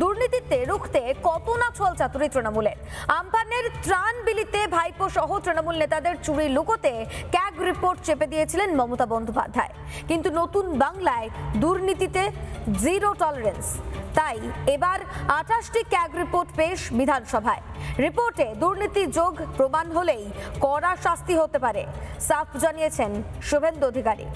দুর্নীতিতে রুখতে কত না ছল চাতুরি তৃণমূলের। আমফানের ত্রাণ বিলিতে ভাইপো সহ তৃণমূল নেতাদের চুরি লুকোতে ক্যাগ রিপোর্ট চেপে দিয়েছিলেন মমতা বন্দ্যোপাধ্যায়, কিন্তু নতুন বাংলায় দুর্নীতিতে জিরো টলারেন্স। তাই এবার 28টি ক্যাগ রিপোর্ট পেশ বিধানসভায়। রিপোর্টে দুর্নীতি যোগ প্রমাণ হলেই কড়া শাস্তি হতে পারে, সাফ জানিয়েছেন শুভেন্দু অধিকারী।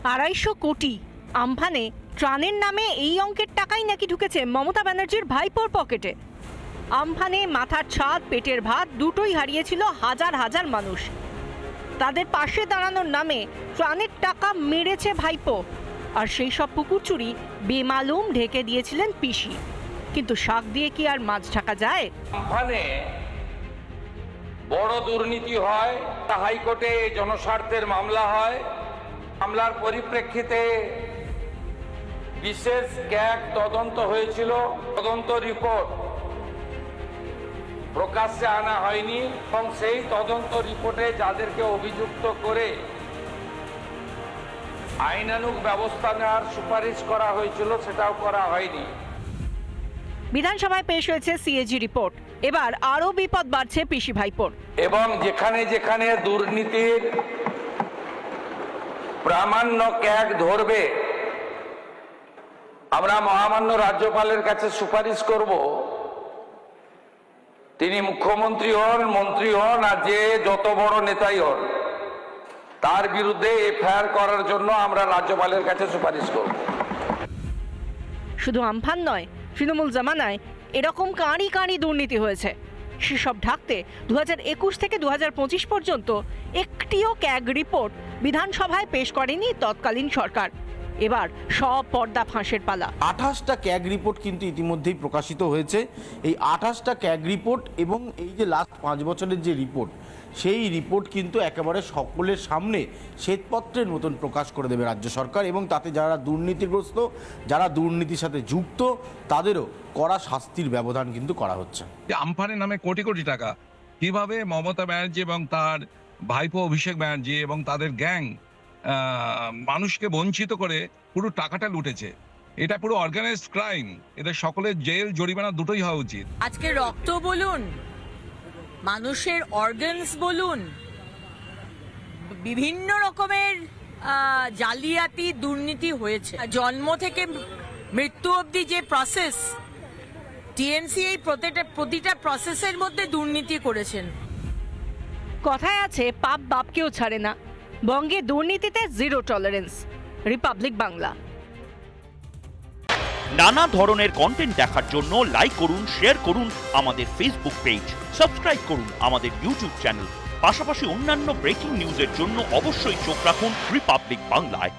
250 কোটি আমফানে ত্রাণের নামে এই অঙ্কের টাকাই নাকি ঢুকেছে মমতা ব্যানার্জির ভাইপোর পকেটে। আমফানে মাথার ছাদ, পেটের ভাত দুটোই হারিয়েছিল হাজার হাজার মানুষ। তাদের পাশে দাঁড়ানোর নামে ত্রাণের টাকা মেরেছে ভাইপো, আর সেই সব পুকুর চুরি বেমালুম ঢেকে দিয়েছিলেন পিসি। কিন্তু শাক দিয়ে কি আর মাছ ঢাকা যায়? আমফানে বড় দুর্নীতি হয়, হাইকোর্টে জনস্বার্থের মামলা হয়। মামলার পরিপ্রেক্ষিতে বিশেষ ক্যাগ তদন্ত হয়েছিল। তদন্ত রিপোর্ট প্রকাশ্যে আনা হয়নি এবং সেই তদন্ত রিপোর্টে যাদেরকে অভিযুক্ত করে আইনানুগ ব্যবস্থা নেওয়ার সুপারিশ করা হয়েছিল সেটাও করা হয়নি। বিধানসভায় পেশ হয়েছে সিএজি রিপোর্ট। এবার আরো বিপদ বাড়ছে পিসি ভাইপোর। এবং যেখানে যেখানে দুর্নীতির প্রামাণ্য ক্যাগ ধরবে, আমরা মহামান্য রাজ্যপালের কাছে সুপারিশ করব, তিনি মুখ্যমন্ত্রী হন, মন্ত্রী হন, আর যে যত বড় নেতাই হন, তার বিরুদ্ধে এফআইআর করার জন্য আমরা রাজ্যপালের কাছে সুপারিশ করব। শুধু আমফান নয়, তৃণমূল জামানায় এরকম কাঁড়ি কাঁড়ি দুর্নীতি হয়েছে। সেসব ঢাকতে 2021 থেকে 2025 পর্যন্ত একটিও ক্যাগ রিপোর্ট বিধানসভায় পেশ করেনি তৎকালীন সরকার। এবার সব পর্দা ফাঁসের পালা। 28টা ক্যাগ রিপোর্ট কিন্তু ইতিমধ্যেই প্রকাশিত হয়েছে। এই 28টা ক্যাগ রিপোর্ট এবং এই যে লাস্ট 5 বছরের যে রিপোর্ট, সেই রিপোর্ট কিন্তু একেবারে সকলের সামনে শ্বেতপত্রের মতন প্রকাশ করে দেবে রাজ্য সরকার, এবং তাতে যারা দুর্নীতিগ্রস্ত, যারা দুর্নীতির সাথে যুক্ত, তাদেরও কড়া শাস্তির ব্যবধান কিন্তু করা হচ্ছে। আমফানের নামে কোটি কোটি টাকা কিভাবে মমতা ব্যানার্জি এবং তার ভাইপো অভিষেক ব্যানার্জি এবং তাদের গ্যাং মানুষকে বঞ্চিত করে পুরো টাকাটা লুটেছে, এটা পুরো অর্গানাইজড ক্রাইম। এদের সকলের জেল জরিমানা দুটোই হওয়া উচিত। আজকে রক্ত বলুন, মানুষের অর্গানস বলুন, বিভিন্ন রকমের জালিয়াতি দুর্নীতি হয়েছে। জন্ম থেকে মৃত্যু অবধি যে প্রসেস, টিএমসি এই প্রতিটা প্রসেসের মধ্যে দুর্নীতি করেছেন। কথায় আছে পাপ বাপকেও ছাড়ে না। বঙ্গে দুর্নীতিতে জিরো টলারেন্স। রিপাবলিক বাংলা। নানা ধরনের কন্টেন্ট দেখার জন্য লাইক করুন, শেয়ার করুন আমাদের ফেসবুক পেজ, সাবস্ক্রাইব করুন আমাদের ইউটিউব চ্যানেল। পাশাপাশি অন্যান্য ব্রেকিং নিউজের জন্য অবশ্যই চোখ রাখুন রিপাবলিক বাংলায়।